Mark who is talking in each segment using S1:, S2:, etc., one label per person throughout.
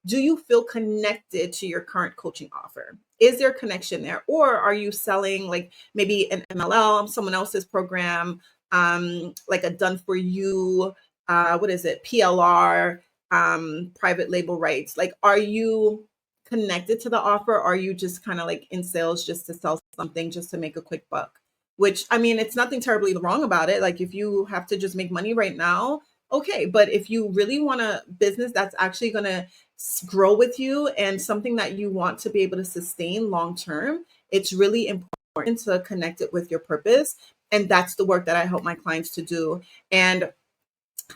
S1: do you feel connected to your current coaching offer? Is there a connection there? Or are you selling like maybe an MLM, someone else's program, like a done for you, what is it, PLR, private label rights? Like, are you connected to the offer? Or are you just kind of like in sales just to sell something, just to make a quick buck? Which, I mean, it's nothing terribly wrong about it. Like, if you have to just make money right now, okay. But if you really want a business that's actually going to grow with you and something that you want to be able to sustain long term, it's really important to connect it with your purpose. And that's the work that I help my clients to do. And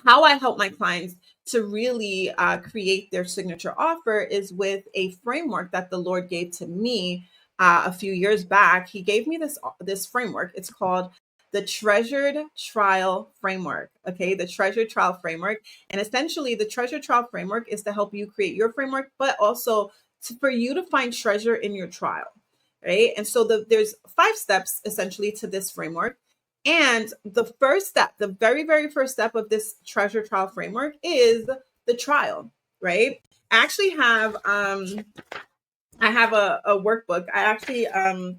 S1: how I help my clients to really create their signature offer is with a framework that the Lord gave to me a few years back. He gave me this framework. It's called the Treasured Trial Framework. Okay, the Treasured Trial Framework, and essentially, the Treasured Trial Framework is to help you create your framework, but also for you to find treasure in your trial, right? And so there's 5 steps essentially to this framework. And the first step, the very, very first step of this treasure trial framework is the trial, right? I actually have I have a workbook. I actually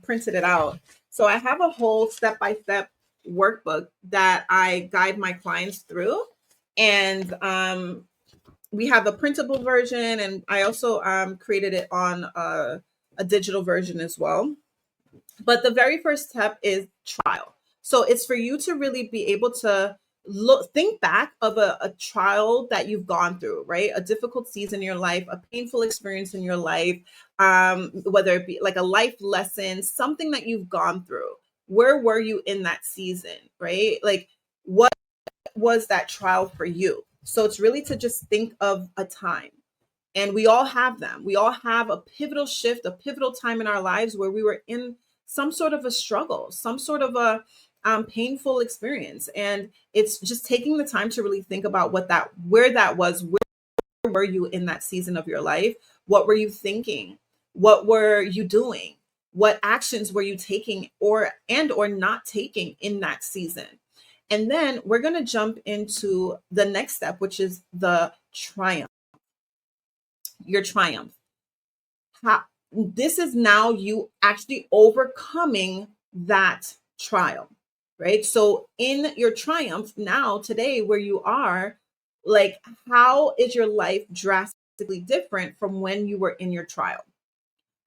S1: printed it out. So I have a whole step-by-step workbook that I guide my clients through. And we have a printable version, and I also created it on a digital version as well. But the very first step is trial. So it's for you to really be able to think back of a trial that you've gone through, right? A difficult season in your life, a painful experience in your life, whether it be like a life lesson, something that you've gone through. Where were you in that season, right? Like, what was that trial for you? So it's really to just think of a time. And we all have them. We all have a pivotal shift, a pivotal time in our lives where we were in some sort of a struggle, some sort of a painful experience. And it's just taking the time to really think about where that was. Where were you in that season of your life? What were you thinking? What were you doing? What actions were you taking or not taking in that season? And then we're going to jump into the next step, which is the triumph. Your triumph. This is now you actually overcoming that trial, right? So in your triumph now, today, where you are, like, how is your life drastically different from when you were in your trial?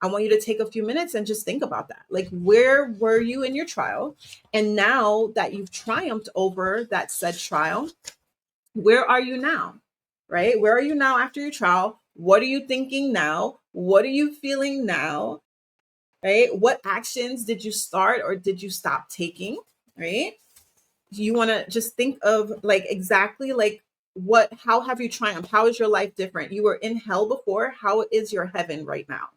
S1: I want you to take a few minutes and just think about that. Like, where were you in your trial? And now that you've triumphed over that said trial, where are you now? Right? Where are you now after your trial? What are you thinking now? What are you feeling now? Right? What actions did you start or did you stop taking? Right? You want to just think of like exactly like how have you triumphed? How is your life different? You were in hell before. How is your heaven right now?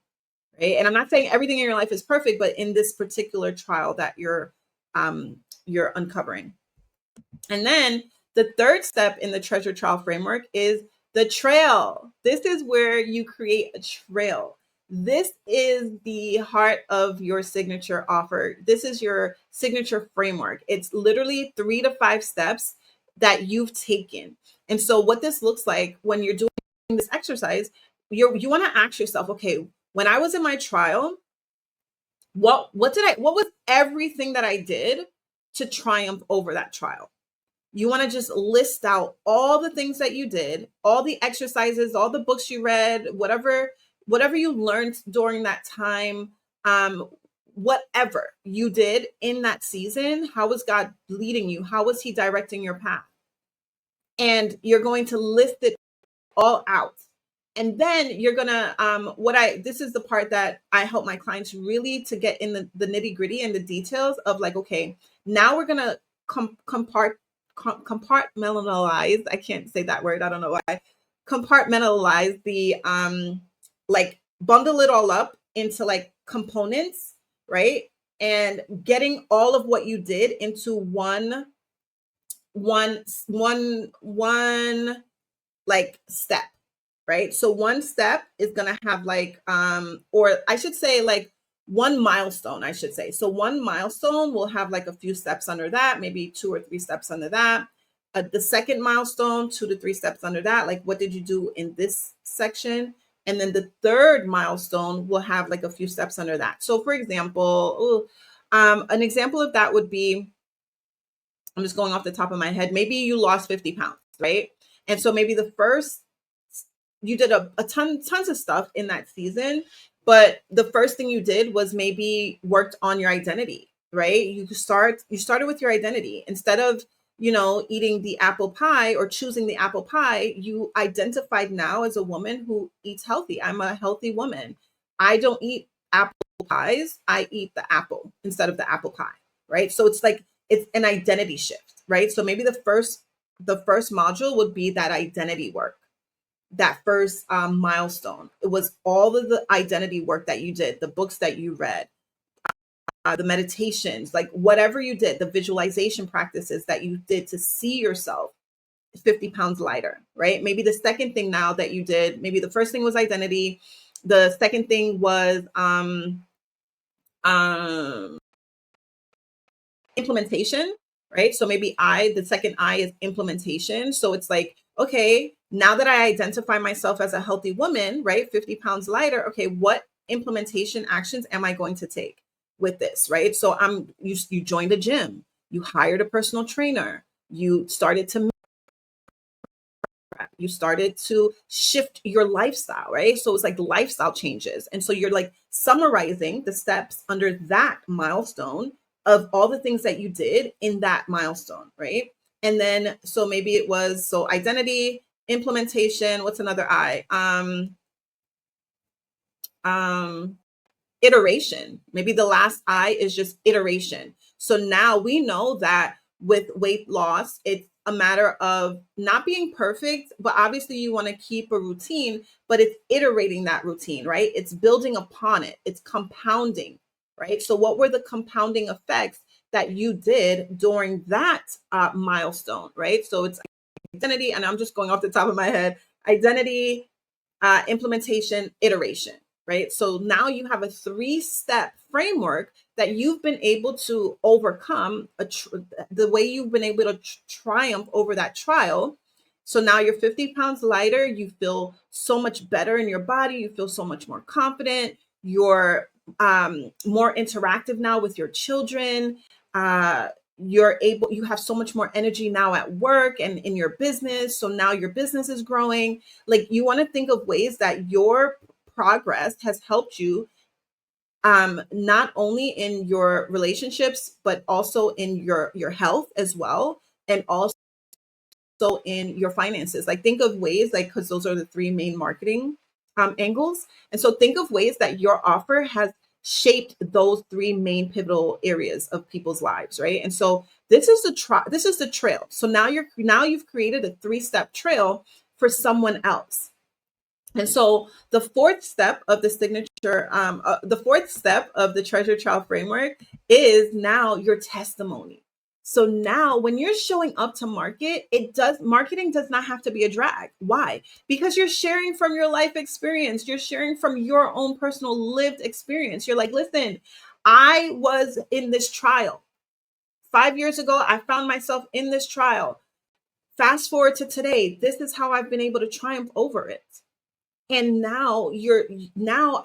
S1: Right? And I'm not saying everything in your life is perfect, but in this particular trial that you're uncovering. And then the third step in the treasure trial framework is the trail. This is where you create a trail. This is the heart of your signature offer. This is your signature framework. It's literally 3 to 5 steps that you've taken. And so what this looks like when you're doing this exercise, you want to ask yourself, okay, when I was in my trial, what was everything that I did to triumph over that trial? You want to just list out all the things that you did, all the exercises, all the books you read, whatever you learned during that time, whatever you did in that season. How was God leading you? How was he directing your path? And you're going to list it all out. And then you're gonna this is the part that I help my clients really to get in the nitty gritty and the details of, like, okay, now we're gonna compartmentalize. I can't say that word. I don't know why. Compartmentalize the like bundle it all up into like components, right? And getting all of what you did into one like step, right? So one step is going to have like or I should say like one milestone, I should say. So one milestone will have like a few steps under that, maybe 2 or 3 steps under that. The second milestone, 2 to 3 steps under that. Like, what did you do in this section? And then the third milestone will have like a few steps under that. So for example, an example of that would be, I'm just going off the top of my head, maybe you lost 50 pounds, right? And so maybe the first, you did tons of stuff in that season, but the first thing you did was maybe worked on your identity, right? You started with your identity. Instead of, eating the apple pie or choosing the apple pie, you identified now as a woman who eats healthy. I'm a healthy woman. I don't eat apple pies. I eat the apple instead of the apple pie, right? So it's like it's an identity shift, right? So maybe the first module would be that identity work, that first milestone. It was all of the identity work that you did, the books that you read, the meditations, like whatever you did, the visualization practices that you did to see yourself 50 pounds lighter, right? Maybe the second thing now that you did, maybe the first thing was identity. The second thing was um, implementation, right? So maybe the second I is implementation. So it's like, okay, now that I identify myself as a healthy woman, right? 50 pounds lighter. Okay, what implementation actions am I going to take with this, right? So you joined a gym, you hired a personal trainer, you started to you started to shift your lifestyle, right? So it's like lifestyle changes. And so you're like summarizing the steps under that milestone of all the things that you did in that milestone, right? And then so maybe it was so identity, implementation, what's another I? Um iteration. Maybe the last I is just iteration. So now we know that with weight loss, it's a matter of not being perfect, but obviously you want to keep a routine, but it's iterating that routine, right? It's building upon it, it's compounding, right? So, what were the compounding effects that you did during that milestone, right? So, it's identity, and I'm just going off the top of my head, identity, implementation, iteration, right? So now you have a three-step framework that you've been able to overcome the way you've been able to triumph over that trial. So now you're 50 pounds lighter. You feel so much better in your body. You feel so much more confident. You're more interactive now with your children. Uh, you have so much more energy now at work and in your business. So now your business is growing. Like you want to think of ways that your progress has helped you, not only in your relationships but also in your health as well, and also in your finances. Like think of ways, like, because those are the three main marketing angles. And so think of ways that your offer has shaped those three main pivotal areas of people's lives, right? And so this is the trail. So now you've created a three-step trail for someone else. And so the fourth step of the treasure child framework is now your testimony. So now when you're showing up to marketing does not have to be a drag. Why? Because you're sharing from your life experience. You're sharing from your own personal lived experience. You're like, listen, I was in this trial. 5 years ago, I found myself in this trial. Fast forward to today. This is how I've been able to triumph over it. And now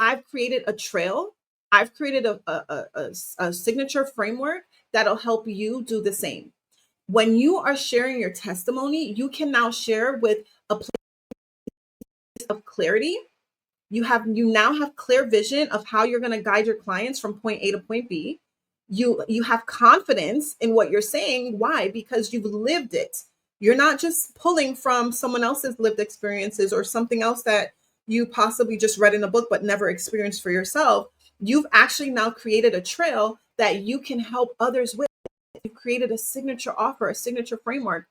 S1: I've created a trail. I've created a signature framework that'll help you do the same. When you are sharing your testimony, you can now share with a place of clarity. You now have clear vision of how you're going to guide your clients from point A to point B. You have confidence in what you're saying. Why? Because you've lived it. You're not just pulling from someone else's lived experiences or something else that you possibly just read in a book but never experienced for yourself. You've actually now created a trail that you can help others with. You've created a signature offer, a signature framework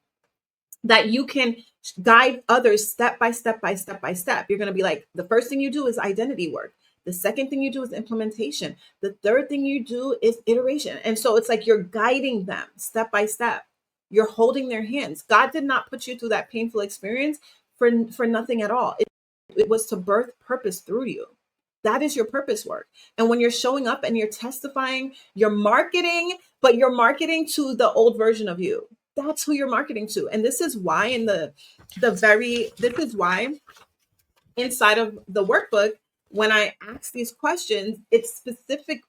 S1: that you can guide others step by step by step by step. You're going to be like, the first thing you do is identity work. The second thing you do is implementation. The third thing you do is iteration. And so it's like you're guiding them step by step. You're holding their hands. God did not put you through that painful experience for nothing at all. It was to birth purpose through you. That is your purpose work. And when you're showing up and you're testifying, you're marketing, but you're marketing to the old version of you. That's who you're marketing to. And this is why this is why inside of the workbook, when I ask these questions, it's specific.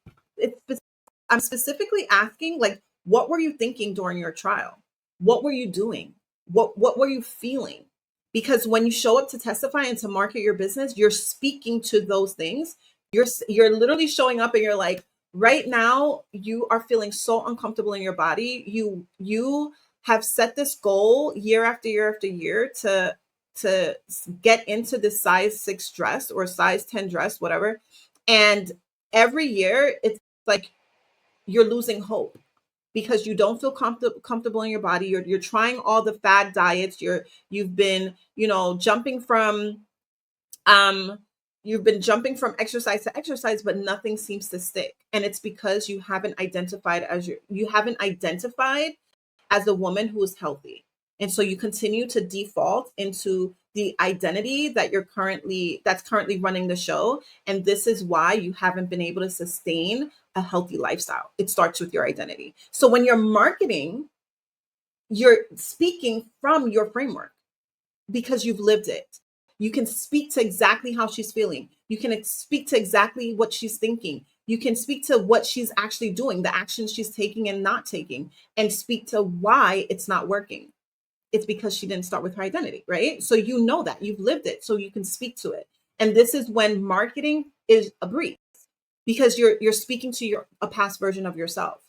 S1: I'm specifically asking, like, what were you thinking during your trial? What were you doing? What were you feeling? Because when you show up to testify and to market your business, you're speaking to those things. You're literally showing up and you're like, right now you are feeling so uncomfortable in your body. You have set this goal year after year after year to get into this size 6 dress or size 10 dress, whatever. And every year it's like you're losing hope because you don't feel comfortable in your body. You're trying all the fad diets. You've been, jumping from um you've been jumping from exercise to exercise, but nothing seems to stick. And it's because you haven't identified as a woman who is healthy. And so you continue to default into the identity that's currently running the show. And this is why you haven't been able to sustain a healthy lifestyle. It starts with your identity. So when you're marketing, you're speaking from your framework because you've lived it. You can speak to exactly how she's feeling. You can speak to exactly what she's thinking. You can speak to what she's actually doing, the actions she's taking and not taking, and speak to why it's not working. It's because she didn't start with her identity, right? So you know that you've lived it, so you can speak to it. And this is when marketing is a breeze because you're speaking to a past version of yourself.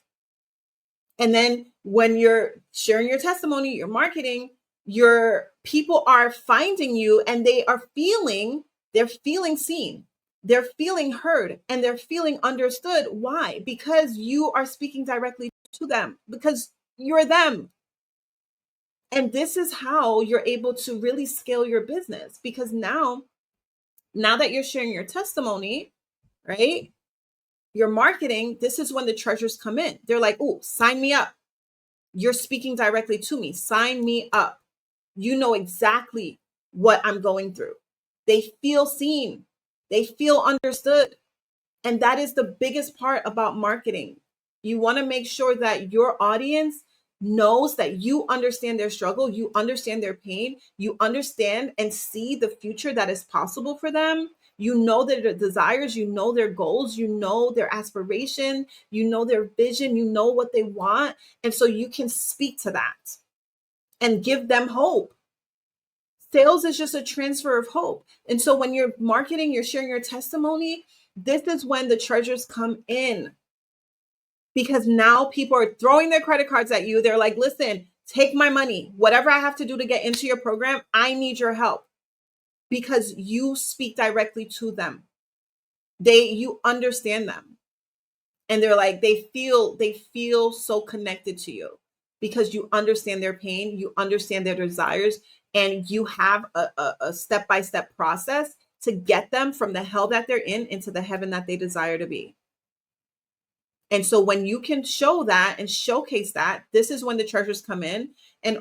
S1: And then when you're sharing your testimony, your marketing, your people are finding you and they're feeling seen, they're feeling heard, and they're feeling understood. Why? Because you are speaking directly to them, because you're them. And this is how you're able to really scale your business, because now that you're sharing your testimony, right? Your marketing, this is when the treasures come in. They're like, oh, sign me up. You're speaking directly to me. Sign me up. You know exactly what I'm going through. They feel seen. They feel understood. And that is the biggest part about marketing. You want to make sure that your audience knows that you understand their struggle, you understand their pain, you understand and see the future that is possible for them. You know their desires, you know their goals, you know their aspiration, you know their vision, you know what they want. And so you can speak to that and give them hope. Sales is just a transfer of hope. And so when you're marketing, you're sharing your testimony, this is when the treasures come in, because now people are throwing their credit cards at you. They're like, listen, take my money. Whatever I have to do to get into your program, I need your help, because you speak directly to them. You understand them. And they're like, they feel so connected to you because you understand their pain, you understand their desires, and you have a step-by-step process to get them from the hell that they're in into the heaven that they desire to be. And so when you can show that and showcase that, this is when the treasures come in. And